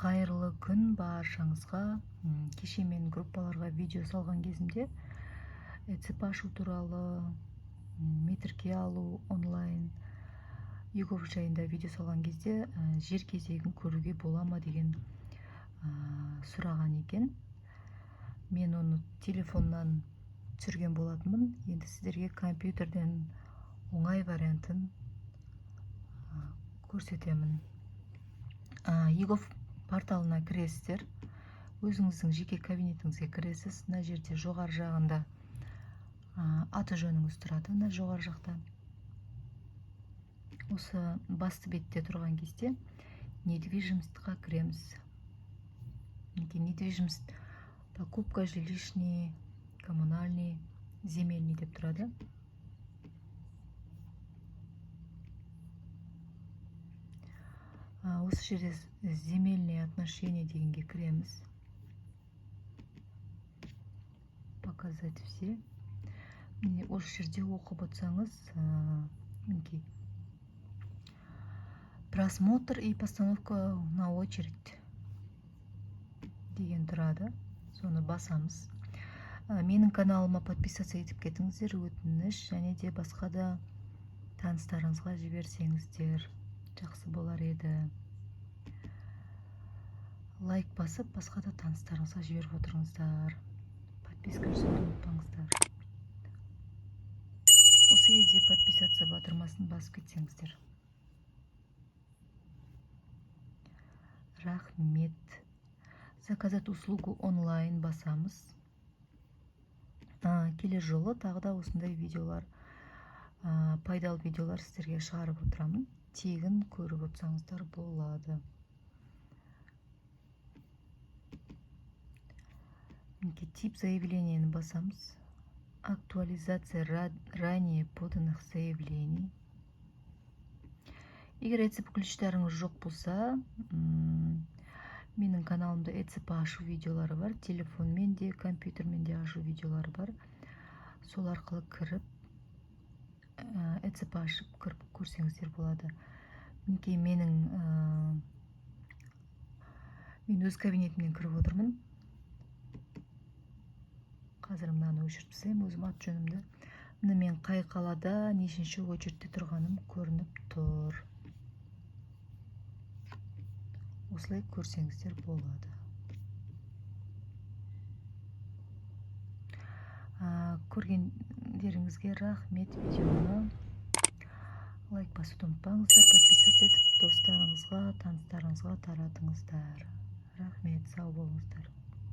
Кайырлы күн баршаңызға. Кеше мен группаларға видео салған кезімде ЭЦП ашу туралы, метрке алу онлайн егов жайында видео салған кезде жер кезегін көруге бола ма деген сұраған екен. Мен оны телефоннан түсірген болатынмын. Енді сіздерге компьютерден оңай вариантын көрсетемін. егов порталына кіресіздер. Өзіңіздің жеке кабинетіңізге кіресіз. Мына жерде жоғары жағында аты жөніңіз тұрады. Мына жоғары жақта. Осы басты бетте тұрған кезде недвижимостьқа кіреміз. Недвижимость, покупка жилищный, коммунальный, земельный деп тұрады. Осы жерде земельные отношения дегенге кіреміз. Показать все. Осы жерде оқып отырсаңыз, просмотр и постановка на очередь деген тұрады. Соны басамыз. Менің каналыма подписаться етіп кетіңіздер, өтініш, және де басқа да таныстарыңызға жіберсеңіздер жақсы болар еді. Лайк басып, басқа да таныстарыңызға жіберіп отырыңыздар. Подписка жасауды ұмытпаңыздар. Осы кезде подписаться батырмасын басып кетсеңіздер. Рахмет. Заказать услугу онлайн басамыз. Келер жолы тағы да осындай видеолар, пайдалы видеолар сіздерге шығарып отырамын. Тегін көріп отырсаңыздар болады. Тип заявлениені басамыз. Актуализация ранее поданных заявлений. Егер ЭЦП ключтарыңыз жоқ болса, менің каналымда ЭЦП ашу видеолары бар. Телефонмен де, компьютермен де ашу видеолары бар. Сол арқылы кіріп, ЭЦП ашып кіріп көрсеңіздер болады. Мен өз кабинетімнен кіріп отырмын. Қазір мынаны өшіріп тастаймын, өзім ат жөнімді. Мен қай қалада нешінші очередте тұрғаным көрініп тұр. Осылай көрсеңіздер болады. Көргендеріңізге рахмет. Видеоны лайк басуды ұмытпаңыздар, подписаться етіп достарыңызға, таныстарыңызға таратыңыздар. Рахмет, сау болыңыздар.